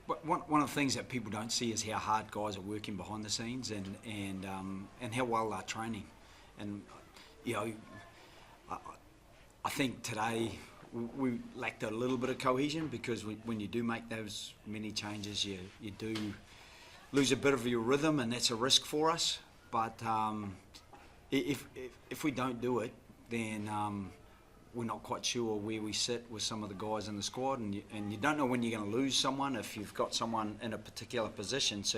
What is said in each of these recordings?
but one of the things that people don't see is how hard guys are working behind the scenes and how well they're training. And you know, I think today we lacked a little bit of cohesion because when you do make those many changes, you do lose a bit of your rhythm, and that's a risk for us. But if we don't do it, then we're not quite sure where we sit with some of the guys in the squad, and you don't know when you're going to lose someone if you've got someone in a particular position. So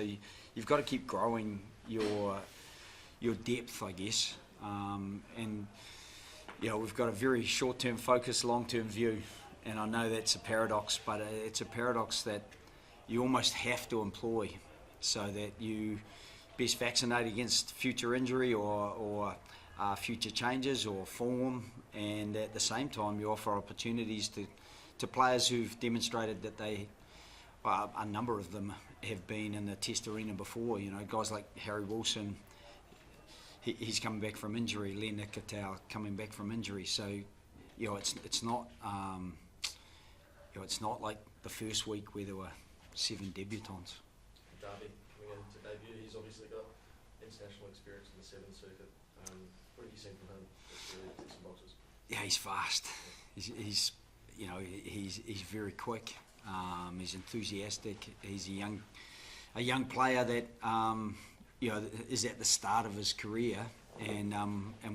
you've got to keep growing your depth, I guess. And you know, we've got a very short-term focus, long-term view, and I know that's a paradox, but it's a paradox that you almost have to employ so that you best vaccinate against future injury or future changes or form, and at the same time you offer opportunities to players who've demonstrated that they, a number of them have been in the test arena before. You know, guys like Harry Wilson, he's coming back from injury. Len Nikotau coming back from injury. So, you know, it's not it's not like the first week where there were 7 debutants. Darby coming in to debut, he's obviously got international experience in the Sevens circuit. What have you seen from him? That's really ticks some boxes. Yeah, he's fast. He's you know, he's very quick. He's enthusiastic. He's a young player that you know, is at the start of his career, and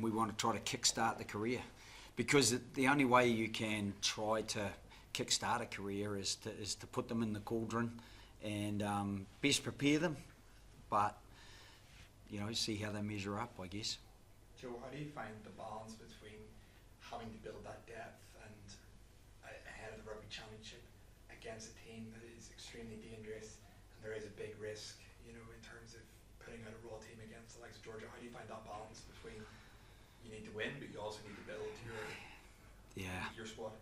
we want to try to kickstart the career, because the only way you can try to kickstart a career is to put them in the cauldron and best prepare them, but you know, see how they measure up, I guess. Joe, how do you find the balance between having to build that depth and ahead of the Rugby Championship against a team that is extremely dangerous and there is a big risk, you know, in terms of putting out a raw team against the likes of Georgia? How do you find that balance between you need to win but you also need to build your squad?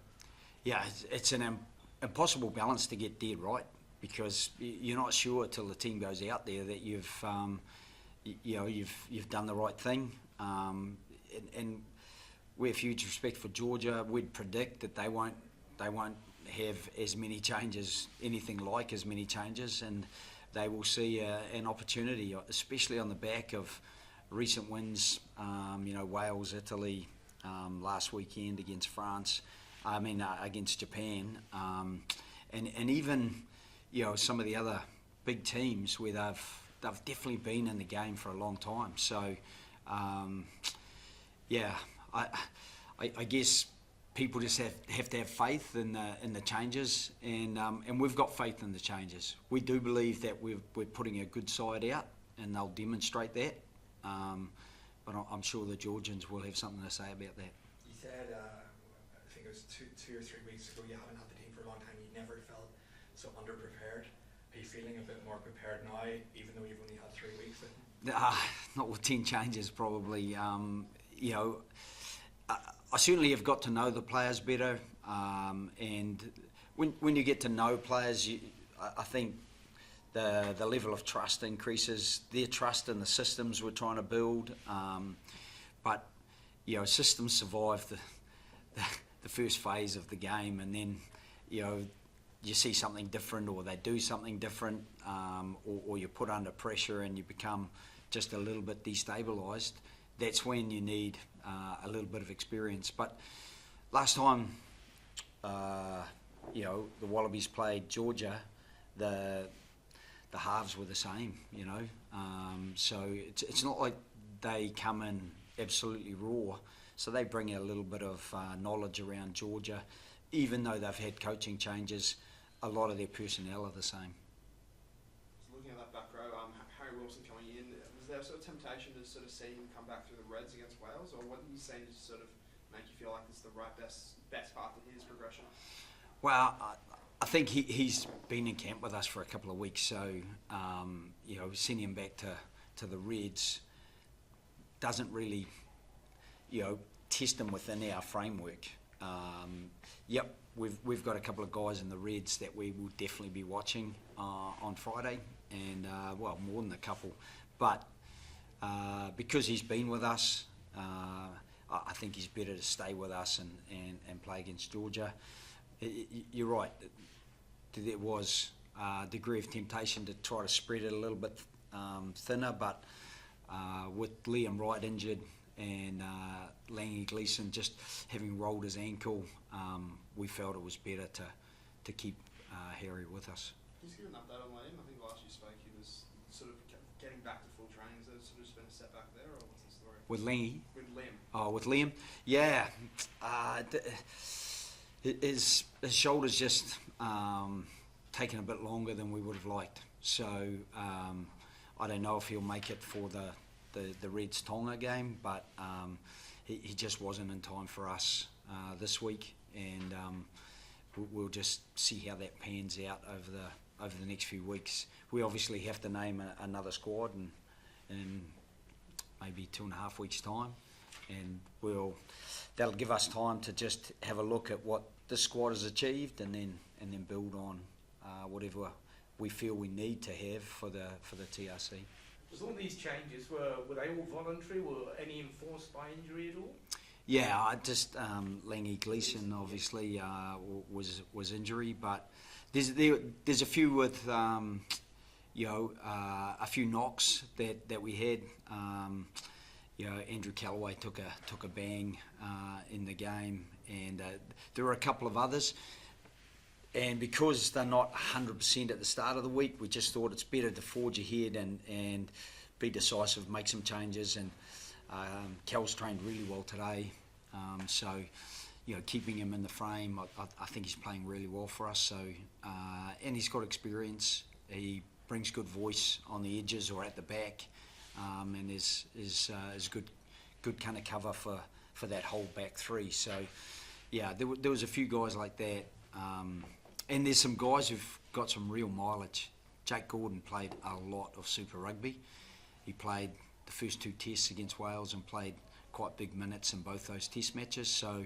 Yeah, it's an impossible balance to get dead right, because you're not sure till the team goes out there that you've done the right thing. And we have huge respect for Georgia. We'd predict that they won't have as many changes, anything like as many changes, and they will see an opportunity, especially on the back of recent wins. You know, Wales, Italy, last weekend against France. Against Japan, and even, you know, some of the other big teams where they've definitely been in the game for a long time. So, yeah, I guess people just have to have faith in the changes, and we've got faith in the changes. We do believe that we're putting a good side out, and they'll demonstrate that. But I'm sure the Georgians will have something to say about that. You said, I think it was two or 3 weeks ago, you haven't had the team for a long time. You never felt so underprepared. Are you feeling a bit more prepared now, even though you've only had 3 weeks? Not with 10 changes, probably. You know, I certainly have got to know the players better, and when you get to know players, I think the level of trust increases. Their trust in the systems we're trying to build, but you know, systems survive the first phase of the game, and then you know, you see something different, or they do something different, or you're put under pressure and you become just a little bit destabilised. That's when you need a little bit of experience. But last time, you know, the Wallabies played Georgia, the halves were the same, you know. So it's not like they come in absolutely raw. So they bring a little bit of knowledge around Georgia. Even though they've had coaching changes, a lot of their personnel are the same. So looking at that back row, Harry Wilson coming in, was there a sort of temptation to sort of see him come back through the Reds against Wales, or what did he say to sort of make you feel like it's the right best path in his progression? Well, I think he's been in camp with us for a couple of weeks, so you know, sending him back to the Reds doesn't really, you know, test him within our framework. Yep, we've got a couple of guys in the Reds that we will definitely be watching on Friday, and well, more than a couple, but because he's been with us, I think he's better to stay with us and play against Georgia. You're right. there was a degree of temptation to try to spread it a little bit thinner, but with Liam Wright injured and Langy Gleeson just having rolled his ankle, we felt it was better to keep Harry with us. Can you just give an update on Liam? I think last you spoke he was sort of getting back to full training. Has there sort of just been a setback there, or what's the story? With Langy? With Liam. Oh, with Liam? Yeah. His shoulders just taken a bit longer than we would have liked. So I don't know if he'll make it for the Reds Tonga game, but he just wasn't in time for us this week, and we'll just see how that pans out over the next few weeks. We obviously have to name another squad in maybe 2.5 weeks' time, and that'll give us time to just have a look at what this squad has achieved, and then build on whatever we feel we need to have for the TRC. Was all these changes, were they all voluntary? Were any enforced by injury at all? Yeah, I just Langy Gleeson obviously was injury, but there's a few with a few knocks that we had. Andrew Callaway took a bang in the game, and there were a couple of others. And because they're not 100% at the start of the week, we just thought it's better to forge ahead and be decisive, make some changes. And Cal's trained really well today, so keeping him in the frame, I think he's playing really well for us. So and he's got experience. He brings good voice on the edges or at the back, and is good kind of cover for that whole back three. So yeah, there was a few guys like that. And there's some guys who've got some real mileage. Jake Gordon played a lot of Super Rugby. He played the first 2 tests against Wales and played quite big minutes in both those test matches. So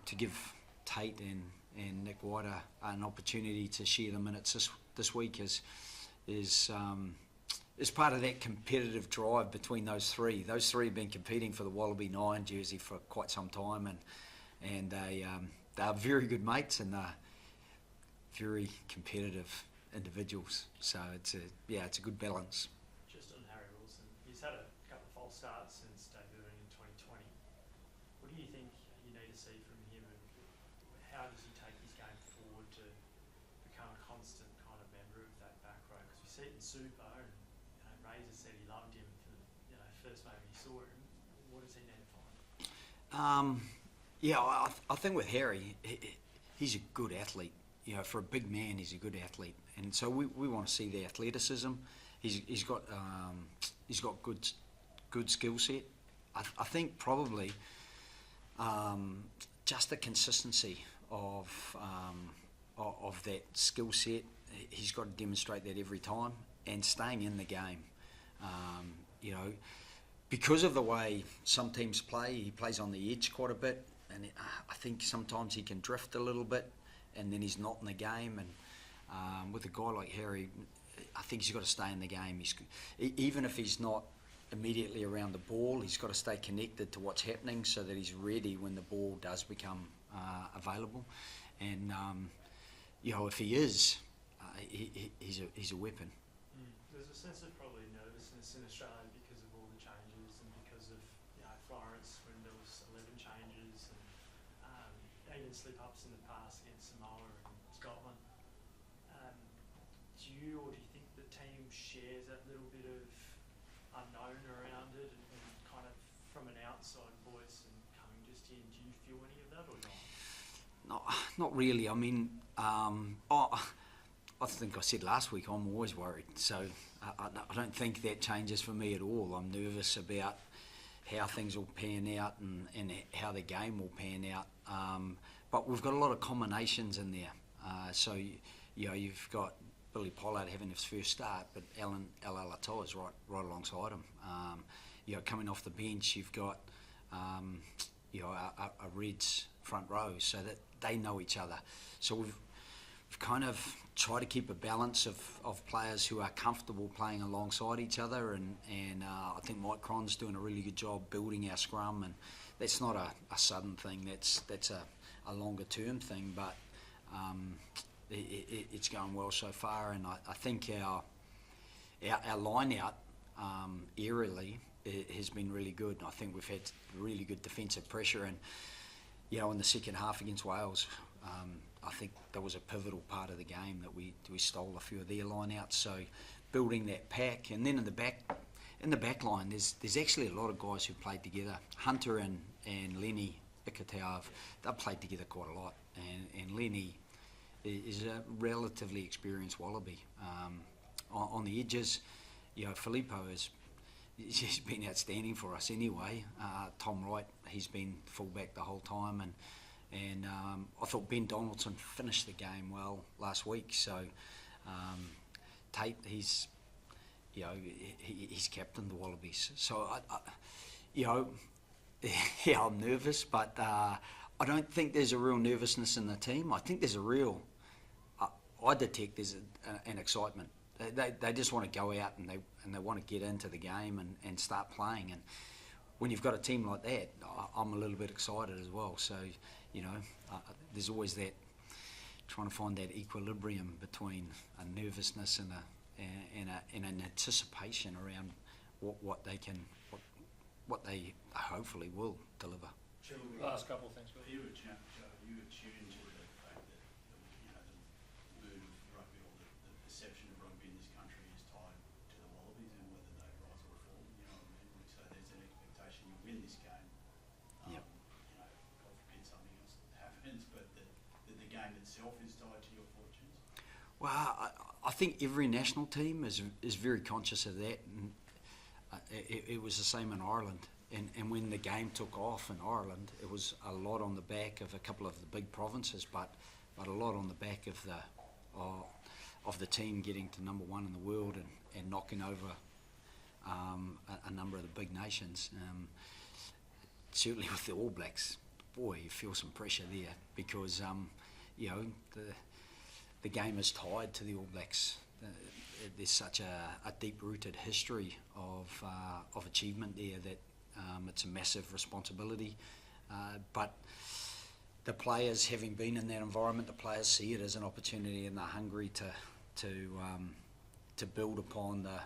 to give Tate and Nick White an opportunity to share the minutes this week is part of that competitive drive between those three. Those three have been competing for the Wallaby 9 jersey for quite some time, and they are very good mates, and they're very competitive individuals. So it's a good balance. Just on Harry Wilson, he's had a couple of false starts since debuting in 2020. What do you think you need to see from him, and how does he take his game forward to become a constant kind of member of that back row? Because we see it in Super, and Razor said he loved him from the first moment he saw him. What does he need to find? I think with Harry, he's a good athlete. For a big man, he's a good athlete, and so we want to see the athleticism. He's got good skill set. I think probably just the consistency of that skill set. He's got to demonstrate that every time, and staying in the game. Because of the way some teams play, he plays on the edge quite a bit, and I think sometimes he can drift a little bit, and then he's not in the game. And with a guy like Harry, I think he's got to stay in the game. Even if he's not immediately around the ball, he's got to stay connected to what's happening so that he's ready when the ball does become available. And if he is, he's a weapon. There's a sense of probably nervousness in Australia because of all the changes, and because of Florence when there was 11 changes, and even slip-ups in the past against Samoa and Scotland. Do you think the team shares that little bit of unknown around it, and kind of from an outside voice and coming just in, do you feel any of that or not? Not really. I mean, I think I said last week, I'm always worried. So I don't think that changes for me at all. I'm nervous about how things will pan out and how the game will pan out. But we've got a lot of combinations in there. So you've got Billy Pollard having his first start, but Alan Alatoa is right alongside him. Coming off the bench, you've got a Reds front row, so that they know each other. So we've kind of tried to keep a balance of players who are comfortable playing alongside each other, and I think Mike Cron's doing a really good job building our scrum, and that's not a sudden thing. That's a longer term thing, but it's going well so far, and I think our line out aerially has been really good. I think we've had really good defensive pressure, and in the second half against Wales, I think that was a pivotal part of the game that we stole a few of their line outs. So building that pack, and then in the back line, there's actually a lot of guys who've played together. Hunter and Lenny Ikitau, they've played together quite a lot, and Lenny is a relatively experienced Wallaby. On the edges, Filippo he's been outstanding for us anyway. Tom Wright, he's been fullback the whole time, and I thought Ben Donaldson finished the game well last week. So Tate, he's captained the Wallabies. So yeah, I'm nervous, but I don't think there's a real nervousness in the team. I think there's a real, I detect there's an excitement. They just want to go out and they want to get into the game and start playing. And when you've got a team like that, I'm a little bit excited as well. So there's always that, trying to find that equilibrium between a nervousness and an anticipation around what they hopefully will deliver. Last couple of things. Are you attuned to the fact that the mood of rugby, or the perception of rugby in this country is tied to the Wallabies and whether they rise or fall? You know what I mean? So there's an expectation you win this game. Yep. God forbid something else happens, but that the game itself is tied to your fortunes. Well, I think every national team is very conscious of that, and it was the same in Ireland. And when the game took off in Ireland, it was a lot on the back of a couple of the big provinces, but a lot on the back of the team getting to number one in the world and knocking over a number of the big nations. Certainly with the All Blacks, boy, you feel some pressure there because the game is tied to the All Blacks. There's such a deep-rooted history of achievement there that it's a massive responsibility. But the players, having been in that environment, the players see it as an opportunity, and they're hungry to build upon the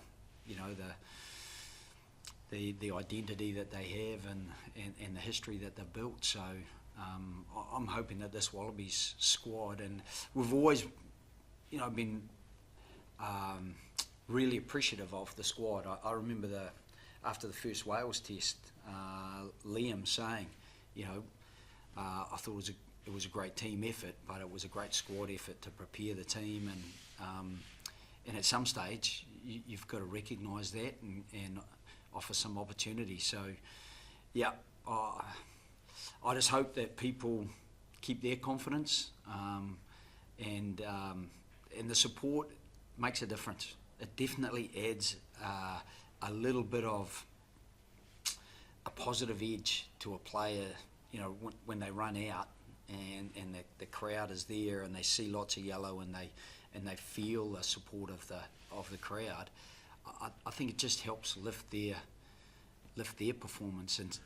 identity that they have and the history that they've built. So I'm hoping that this Wallabies squad, and we've always been really appreciative of the squad. I remember after the first Wales test, Liam saying, I thought it was a great team effort, but it was a great squad effort to prepare the team, and at some stage you've got to recognise that and offer some opportunity. So, yeah, I just hope that people keep their confidence, and the support makes a difference. It definitely adds a little bit of a positive edge to a player, when they run out and the crowd is there and they see lots of yellow and they feel the support of the crowd. I think it just helps lift their performance, and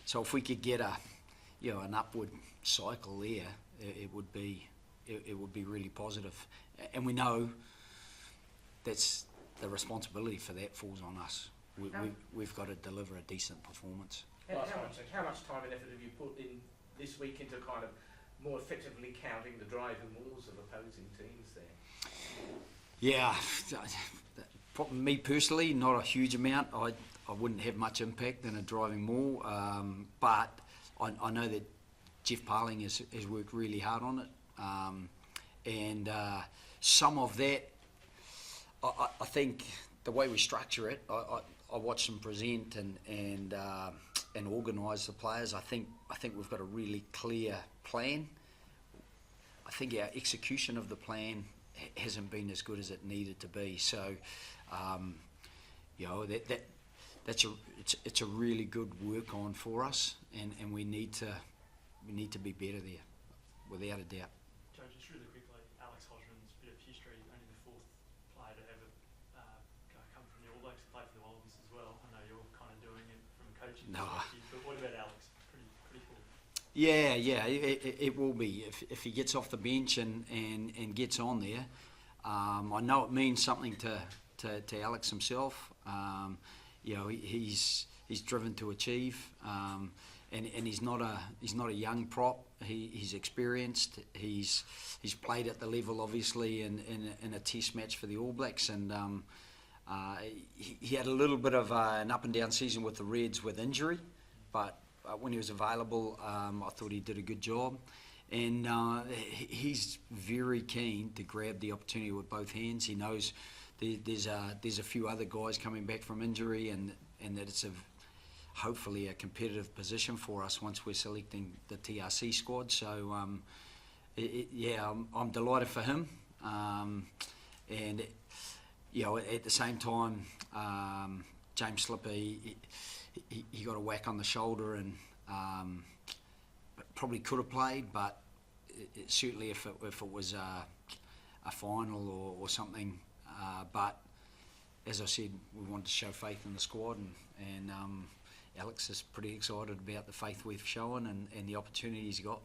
so if we could get an upward cycle there, it would be really positive, and we know that's the responsibility for that falls on us. We've got to deliver a decent performance. How much time and effort have you put in this week into kind of more effectively counting the driving maws of opposing teams there? Yeah, me personally, not a huge amount. I wouldn't have much impact in a driving maul, but I know that Jeff Parling has worked really hard on it, and some of that, I think the way we structure it, I watch them present and organise the players. I think we've got a really clear plan. I think our execution of the plan hasn't been as good as it needed to be. So, it's a really good work on for us, and we need to be better there, without a doubt. Joe, just really quickly, Alex Hodgman's bit of history, only the fourth player to ever come from the All Blacks to play for the Wallabies as well. I know you're kind of doing it from a coaching No. perspective, but what about Alex? Pretty cool. Yeah, it will be if he gets off the bench and gets on there. I know it means something to Alex himself. He's driven to achieve, and he's not a young prop. He's experienced. He's played at the level, obviously, in a Test match for the All Blacks, and he had a little bit of an up and down season with the Reds with injury, but when he was available, I thought he did a good job. And he's very keen to grab the opportunity with both hands. He knows there's a few other guys coming back from injury, and that it's hopefully a competitive position for us once we're selecting the TRC squad. So I'm delighted for him. And at the same time, James Slipper, he got a whack on the shoulder and probably could have played, but certainly if it was a final or something. But as I said, we wanted to show faith in the squad, and Alex is pretty excited about the faith we've shown and the opportunity he's got.